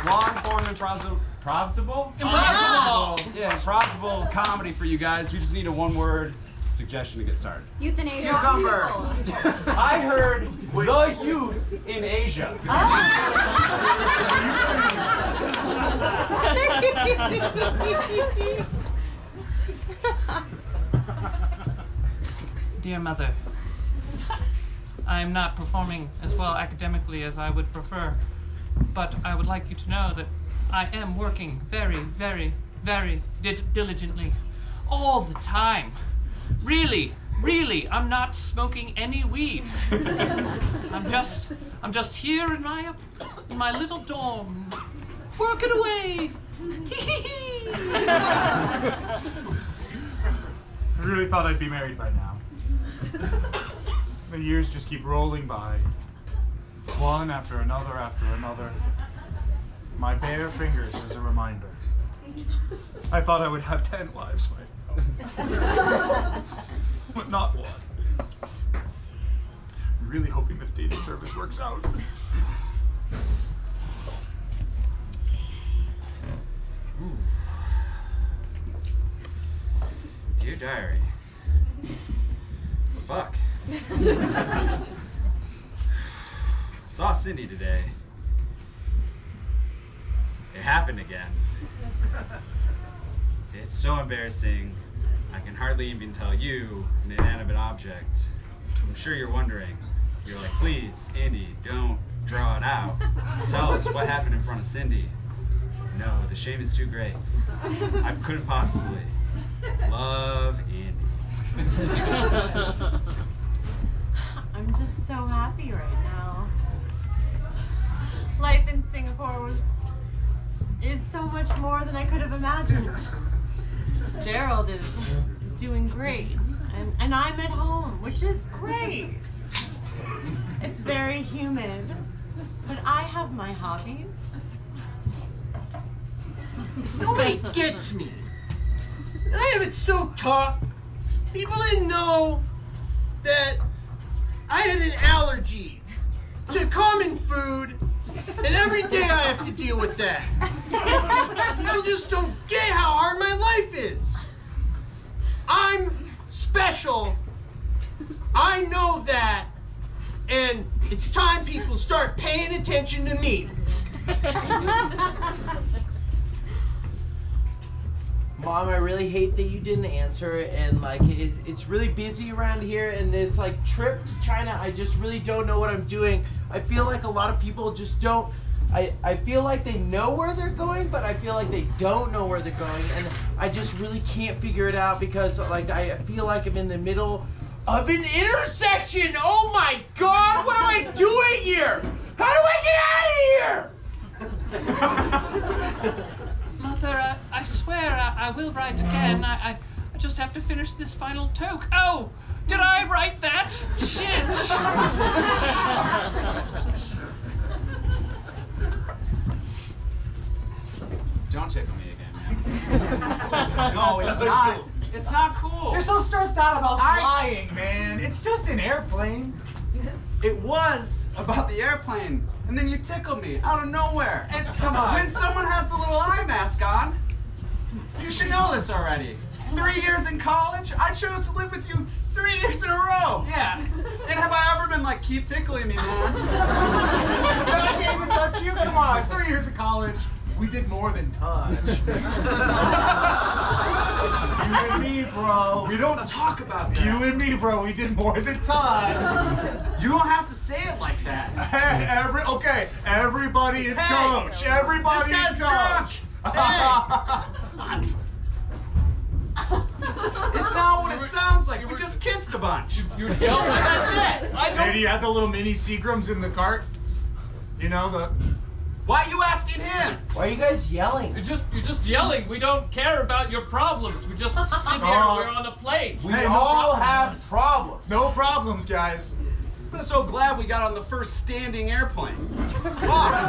long-form improbable comedy for you guys. We just need a one-word suggestion to get started. Euthanasia. Cucumber. I heard the youth in Asia. Dear Mother, I am not performing as well academically as I would prefer, but I would like you to know that I am working very, very, very diligently all the time. Really, I'm not smoking any weed. I'm just here in my little dorm, working away. I really thought I'd be married by now. The years just keep rolling by, one after another after another. My bare fingers as a reminder. I thought I would have 10 wives by now. But not one. I'm really hoping this dating service works out. Dear Diary. Fuck. Saw Cindy today. It happened again. It's so embarrassing. I can hardly even tell you, an inanimate object. I'm sure you're wondering. You're like, please, Andy, don't draw it out. Tell us what happened in front of Cindy. No, the shame is too great. I couldn't possibly. Love, Andy. I'm just so happy right now. Life in Singapore is so much more than I could have imagined. Gerald is doing great, and I'm at home, which is great. It's very humid, but I have my hobbies. Nobody gets me. And I have it so tough. People didn't know that I had an allergy to common food, and every day I have to deal with that. People just don't get how hard my life is. I'm special. I know that. And it's time people start paying attention to me. Mom, I really hate that you didn't answer, and like it's really busy around here, and this like trip to China, I just really don't know what I'm doing. I feel like a lot of people just don't, I feel like they know where they're going, but I feel like they don't know where they're going, and I just really can't figure it out because like I feel like I'm in the middle of an intersection. Oh my God, what am I doing here? How do I get out of here? Mother, I swear I will write again. I just have to finish this final toke. Oh, did I write that? Shit! Don't tickle me again, man. No, it's not. It's not cool. You're so stressed out about flying, man. It's just an airplane. It was about the airplane, and then you tickled me out of nowhere. Come on. When someone has the little eye mask on, you should know this already. 3 years in college, I chose to live with you 3 years in a row. Yeah. And have I ever been like, keep tickling me, man? I can't even touch you. Come on, 3 years of college. We did more than touch. You and me, bro. We don't talk about that. You and me, bro. We did more than touch. You don't have to say it like that. Okay, everybody in coach. Everybody this in guy's coach. Hey. It's not what it sounds like. We just kissed a bunch. You yelled. That's it. Hey, do you have the little mini Seagrams in the cart? You know, the... Why are you asking him? Why are you guys yelling? You're just yelling. We don't care about your problems. We just sit here. We're on a plane. We all have problems. No problems, guys. I'm so glad we got on the first standing airplane. Alright.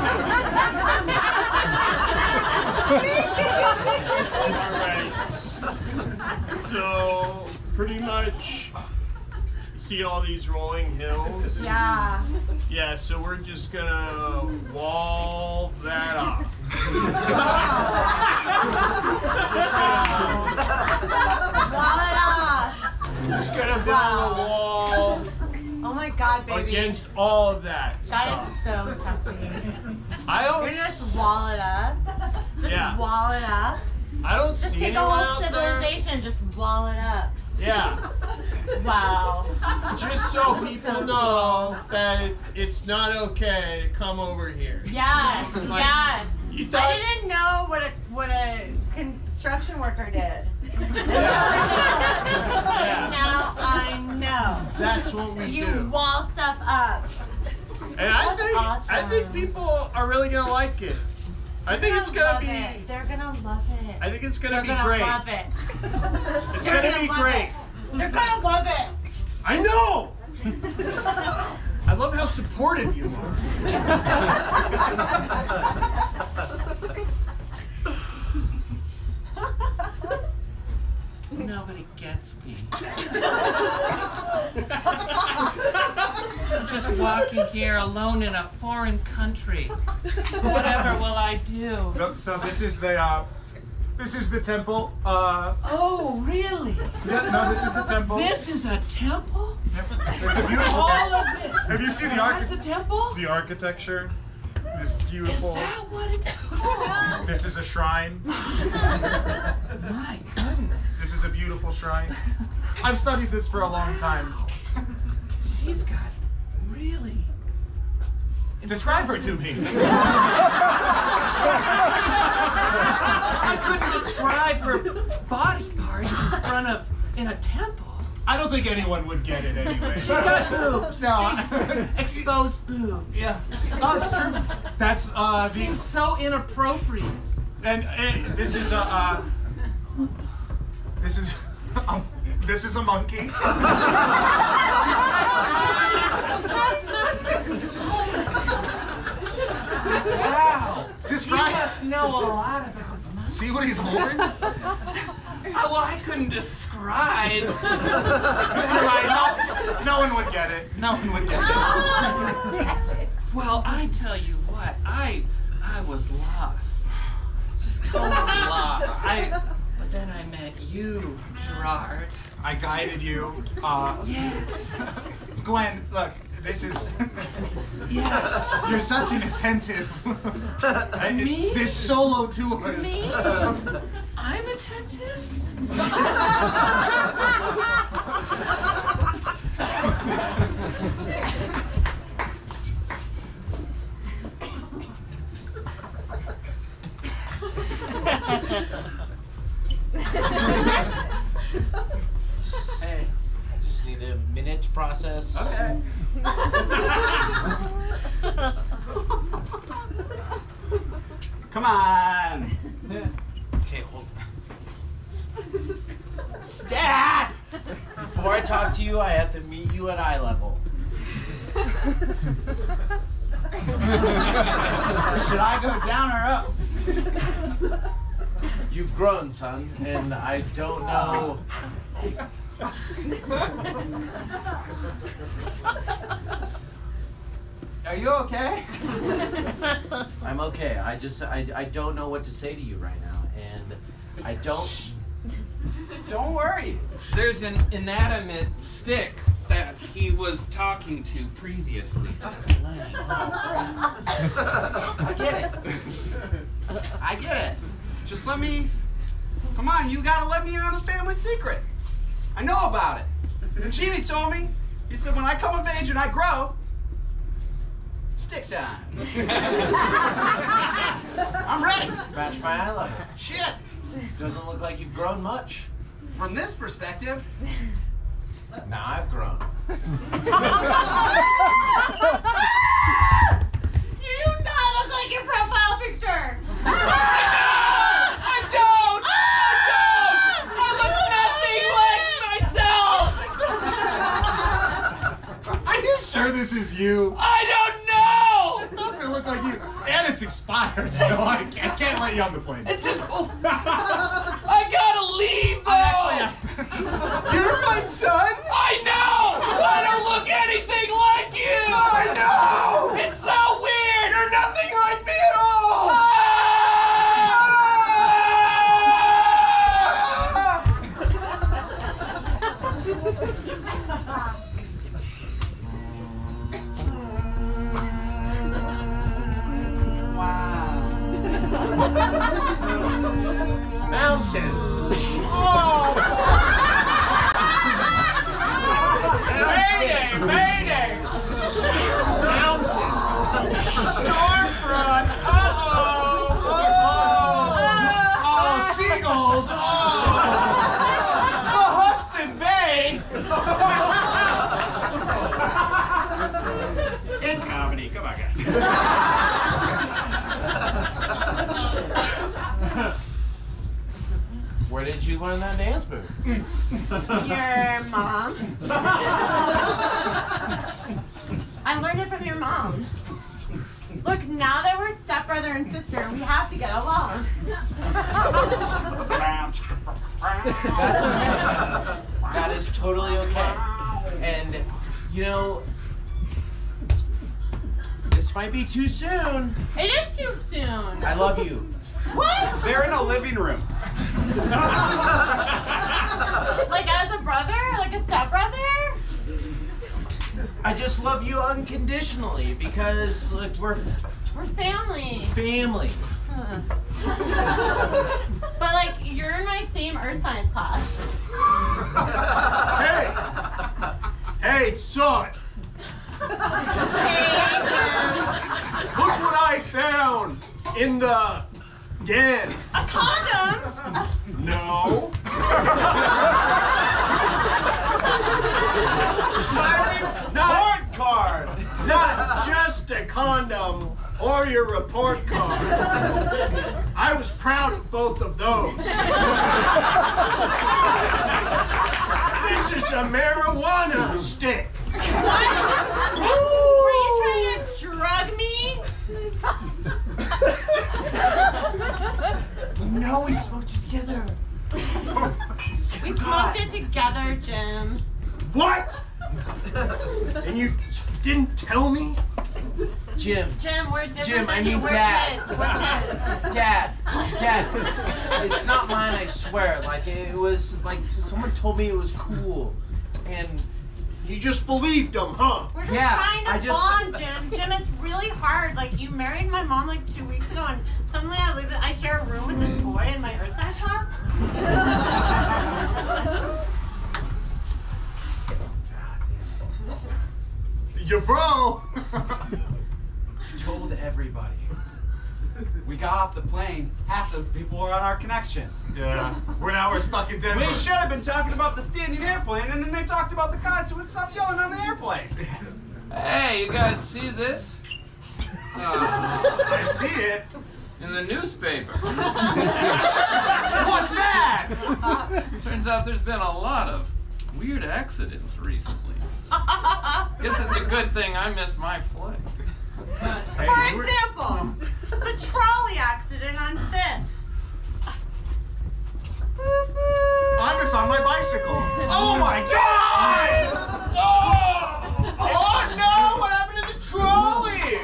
So, pretty much, see all these rolling hills? Yeah. Yeah, so we're just gonna wall that off. Wall it off. Just gonna build a wall Oh my God, baby. against all of that That stuff. is so sexy. I don't. You're gonna just wall it up. Just Yeah. wall it up. I don't Just see take a anyone whole out there. civilization, just wall it up. Yeah. Wow. Just so people know that it's not okay to come over here. Yes, Like, yes. You thought, I didn't know what a construction worker did. Yeah. Now I know. That's what we You do. wall stuff up. And I That's think awesome. people are really gonna like it. I think it's gonna love be. it. They're gonna love it. I think it's gonna They're be gonna great. love it. It's They're gonna be love great. it. They're gonna love it. I know. I love how supportive you are. Nobody gets me. I'm just walking here alone in a foreign country. Whatever will I do? Look, so this is the temple. Oh, really? Yeah, no, this is the temple. This is a temple? Yep. It's a beautiful All temple. of this? Have you seen the That's a temple? the architecture? This Is beautiful. that what it's called? This is a shrine. My goodness. This is a beautiful shrine. I've studied this for a long time. She's got really Describe her to me. I couldn't describe her body parts in a temple. I don't think anyone would get it anyway. She's got boobs. No. Exposed boobs. Yeah. Oh, it's true. That's the Seems so inappropriate. and this is a this is this is a monkey. Wow. You Describe. must know a lot about monkeys. See what he's holding? Well, I couldn't describe. No one would get it. No one would get it. Well, I tell you what, I was lost. Just totally lost. But then I met you, Gerard. I guided you. Yes. Gwen, look, this is. Yes. You're such an attentive. Me? This solo tour. Me? I'm attentive? Hey, I just need a minute to process. Okay. Come on. Okay, hold. Dad! Before I talk to you, I have to meet you at eye level. Should I go down or up? You've grown, son, and I don't know. Are you okay? I'm okay. I don't know what to say to you right now, and I don't. Don't worry. There's an inanimate stick that he was talking to previously. Just letting you know. I get it. I get it. Just let me. Come on, you gotta let me in on the family secret. I know about it. Jimmy told me. He said when I come of age and I grow, stick time. I'm ready. Match my eye level. Shit. Doesn't look like you've grown much. From this perspective, Now I've grown. You do not look like your profile picture. I don't! I look nothing like myself! Are you sure this is you? I don't know! It doesn't look like you. And it's expired, so I can't let you on the plane. It's just. Oh, I gotta leave though! You're my son? I know! I don't look anything like you! I know! It's so weird! You're nothing like me at all! Ah! mountain. Oh! Mayday! Mayday! Mountain. Storefront. Uh-oh. Oh, seagulls. Oh. The Hudson Bay. It's comedy. Come on, guys. Where did you learn that dance move? Your mom. I learned it from your mom. Look, now that we're stepbrother and sister, we have to get along. That's okay. That is totally okay. And, you know, this might be too soon. It is too soon. I love you. What? They're in a living room. Like as a brother? Like a stepbrother? I just love you unconditionally because look, we're We're family. family. But like, you're in my same earth science class. Hey, son. Look what I found in the den. A condom? No. Report card. Not just a condom or your report card. I was proud of both of those. This is a marijuana stick. What? Were you trying to drug me? No, we smoked it together. We smoked it together, Jim. What? And you didn't tell me? Jim, Jim, we're different Jim, I than you. mean We're Dad. kids. We're kids. Dad, it's not mine, I swear. Like, it was, like, someone told me it was cool. And You just believed them, huh? We're just Yeah, trying to I just- bond, Jim. Jim, it's really hard. Like, you married my mom like 2 weeks ago, and suddenly I share a room with this boy in my earth science class. Your bro. told everybody. We got off the plane. Half those people were on our connection. Yeah. We're stuck in Denver. We should have been talking about the standing airplane, and then they talked about the guys who would stop yelling on the airplane. Hey, you guys see this? I see it. In the newspaper. What's that? Turns out there's been a lot of weird accidents recently. Guess it's a good thing I missed my flight. For example, the trolley accident on 5th. I'm just on my bicycle. Oh my god! Oh no! What happened to the trolley?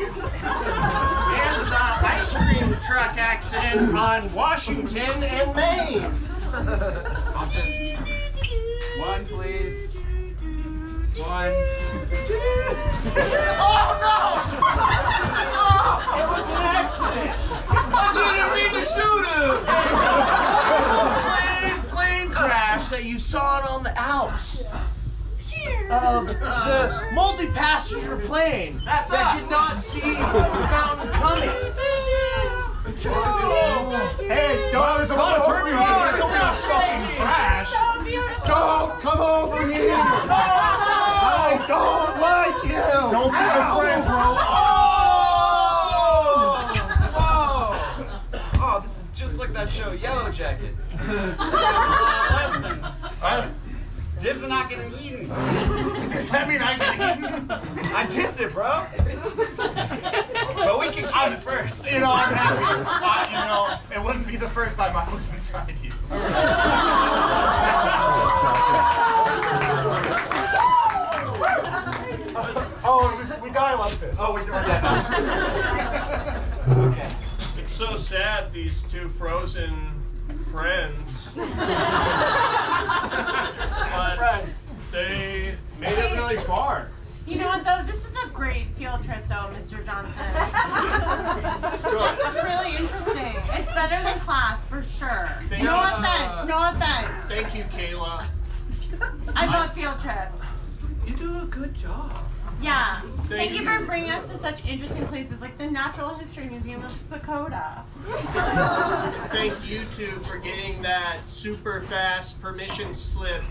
And the ice cream truck accident on Washington and Maine. I'll just... One, please. One. Oh no! It was an accident. I didn't mean to shoot him! Plane crash that you saw it on the Alps. Of the multi-passenger plane That's that us. did not see the mountain coming. Hey, don't, There's a lot of turbulence in here. Don't be a fucking crash. don't come over here. I don't like you. Don't be afraid, bro. Oh, this is just like that show, Yellow Jackets. Listen, dibs are not getting eaten. Does that mean I get eaten? I dipped it, bro. But we can kiss first. You know, I'm happy. It wouldn't be the first time I was inside you. Oh, we dialogue this. Oh, we do that. Okay. It's so sad, these two frozen friends. But Friends. they made it really far. You know what, though? This is a great field trip, though, Mr. Johnson. This is really interesting. It's better better than class for sure. Thank No you. offense, no offense. Thank you, Kayla. I love field trips. You do a good job. Yeah. Thank you you. for bringing us to such interesting places like the Natural History Museum of Spakoda. Thank you two for getting that super fast permission slip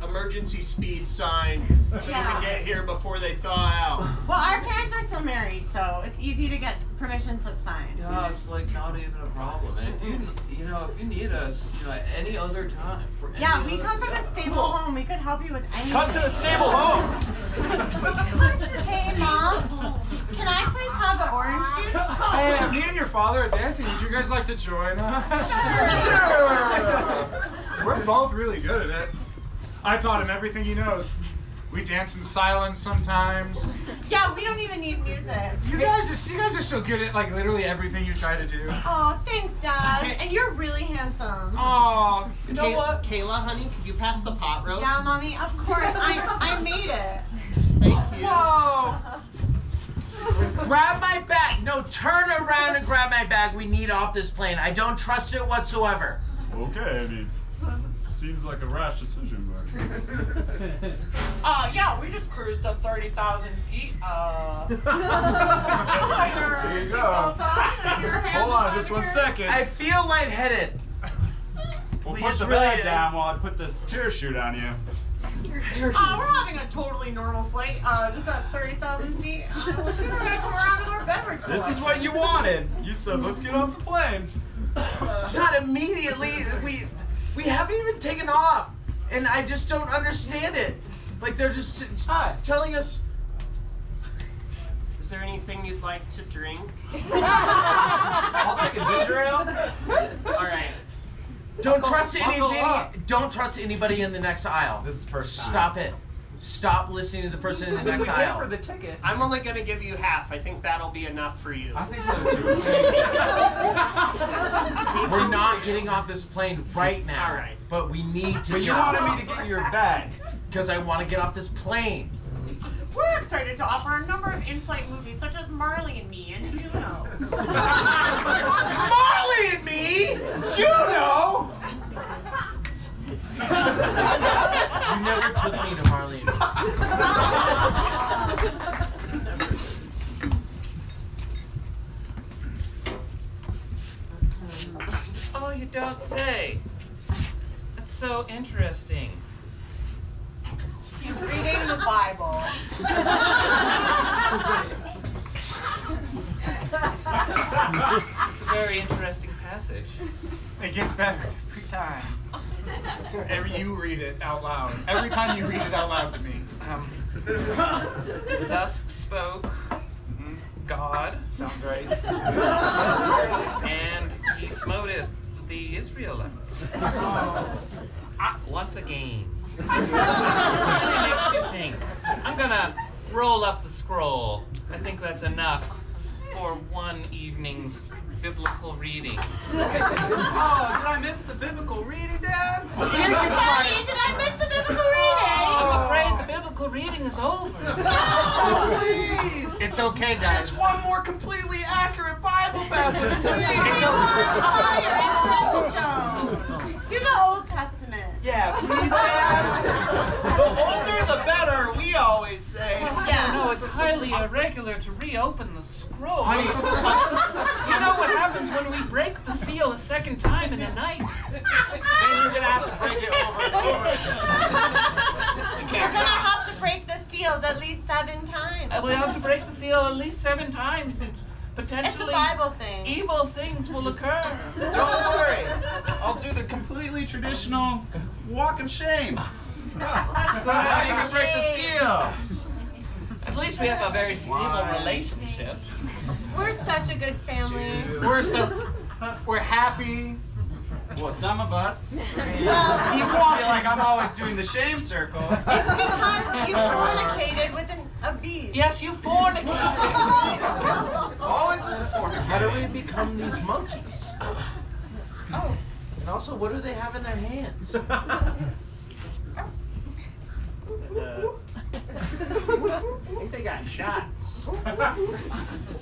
emergency speed sign so you Yeah. can get here before they thaw out. Well, our parents are still married, so it's easy to get permission slip signed. Yeah, it's like not even a problem. And if you know, if you need us, at any other time for any Yeah, we other- come from a stable home. We could help you with anything. Come to the stable home. Hey, Mom. Can I please have the orange juice? Hey, me and your father are dancing. Would you guys like to join us? Sure. We're both really good at it. I taught him everything he knows. We dance in silence sometimes. Yeah, we don't even need music. You guys are so good at like literally everything you try to do. Oh, thanks, Dad. And you're really handsome. Oh, You know what? Kayla, honey, could you pass the pot roast? Yeah, Mommy, of course. I made it. Thank you. Whoa! Grab my bag. No, turn around and grab my bag. We need off this plane. I don't trust it whatsoever. Okay, Andy. Seems like a rash decision, but. Yeah, we just cruised up 30,000 feet. There you go. Hold on, just 1 second. I feel lightheaded. We'll We put just the really- bag down while I put this parachute on you. We're having a totally normal flight, just at 30,000 feet. Let's see what I come around with our beverage. This is what you wanted. You said, let's get off the plane. Not immediately. We haven't even taken off, and I just don't understand it. Like they're just telling us. Is there anything you'd like to drink? I'll take a ginger ale. All right. Don't trust buckle anything. up. Don't trust anybody in the next aisle. This is the first time. Stop it. Stop listening to the person in the next aisle. for the tickets. I'm only going to give you half. I think that'll be enough for you. I think so too. We're not getting off this plane right now. All right. But we need to But you get off. wanted me to get your bag. Because I want to get off this plane. We're excited to offer a number of in-flight movies such as Marley and Me and Juno. Marley and Me? Juno? You never took me to Marley and Me. Oh, you don't say. That's so interesting. He's reading the Bible. It's a very interesting passage. It gets better every time. Every you read it out loud. Every time you read it out loud to me. Thus spoke God, Sounds right. and he smoteth the Israelites. Once again. Really makes you think. I'm gonna roll up the scroll. I think that's enough for one evening's biblical reading. Oh, did I miss the biblical reading, Dad? Daddy, did I miss the biblical reading? I'm afraid the biblical reading is over. Please. It's okay, guys. Just one more completely accurate Bible passage, please. Do the Old Testament. Yeah, please, Dad. The older the better, we always say. Yeah. No, it's highly irregular to reopen the scroll. You know what happens when we break the seal a second time in a night? Then you're gonna have to break it over and over again. You're gonna have to break the seals at least 7 times. We'll have to break the seal at least 7 times, and It's a potentially Bible thing. evil things will occur. Don't worry. I'll do the completely traditional walk of shame. That's good. Now you can break the seal. At least we have a very stable relationship. We're such a good family. We're happy. Well, some of us. Well, I feel like I'm always doing the shame circle. it's because you fornicated with a beast. Yes, you fornicated. Always with the fornicating. How do we become these monkeys? Oh. And also, what do they have in their hands? I think they got shots.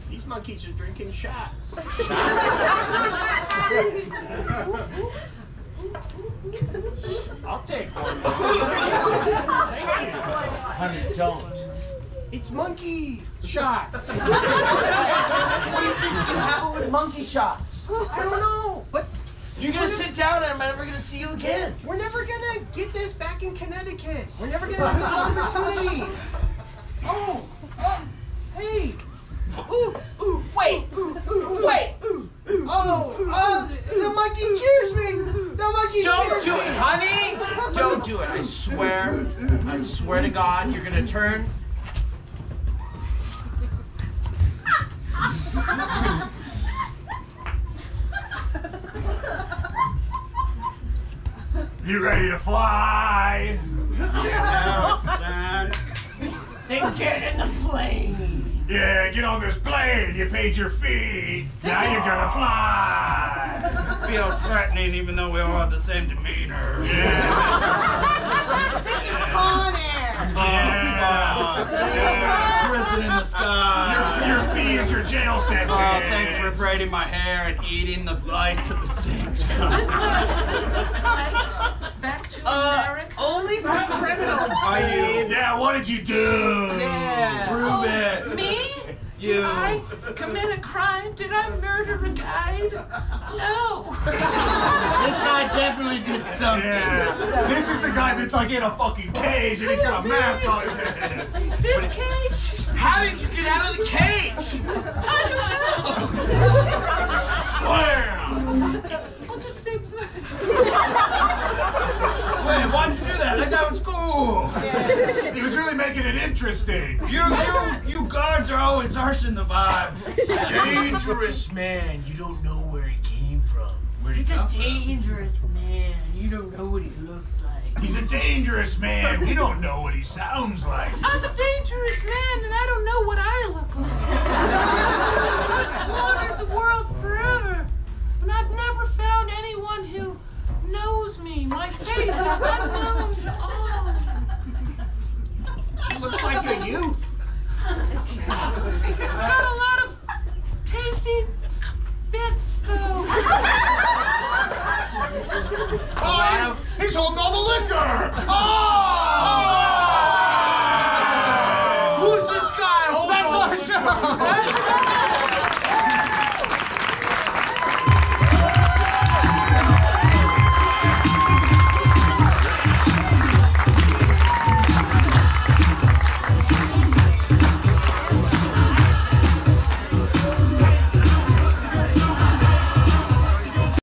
These monkeys are drinking shots. Shots? I'll take one. Honey, don't. It's monkey shots. What do you think you have with monkey shots? I don't know, but You're gonna sit down and I'm never gonna see you again. we're never gonna get this back in Connecticut. We're never gonna have this opportunity. Oh, hey. Wait! Oh, the monkey cheers me. The monkey Don't cheers do me. it, honey! Don't do it. I swear to God, you're gonna turn. You ready to fly? Get out, son. Then get in the plane. Yeah, get on this plane. You paid your fee. Now you're gonna fly. Feels threatening even though we all have the same demeanor. Yeah. Con Air. Yeah. Prison in the sky. Your fee is your jail sentence. Oh, thanks for braiding my hair and eating the lice at the same time. Is this the flight back to America? Only for criminals. Are you? Yeah, what did you do? Yeah. Prove it. Me? You. Did I commit a crime? Did I murder a guide? No. This guy definitely did something. Yeah. This is the guy that's like in a fucking cage and he's got a mask on his head. This cage? How did you get out of the cage? I don't know. Slam! I'll just stay put. Wait, why'd you do that? That guy was cool. He was really making it interesting. You guards are always harshing the vibe. Dangerous man. You don't know where he came from. Where'd he He's a come from? dangerous man. You don't know what he looks like. He's a dangerous man. We don't know what he sounds like. I'm a dangerous man and I don't know what I look like. I've wandered the world forever, and I've never found anyone who knows me. My face is unknown.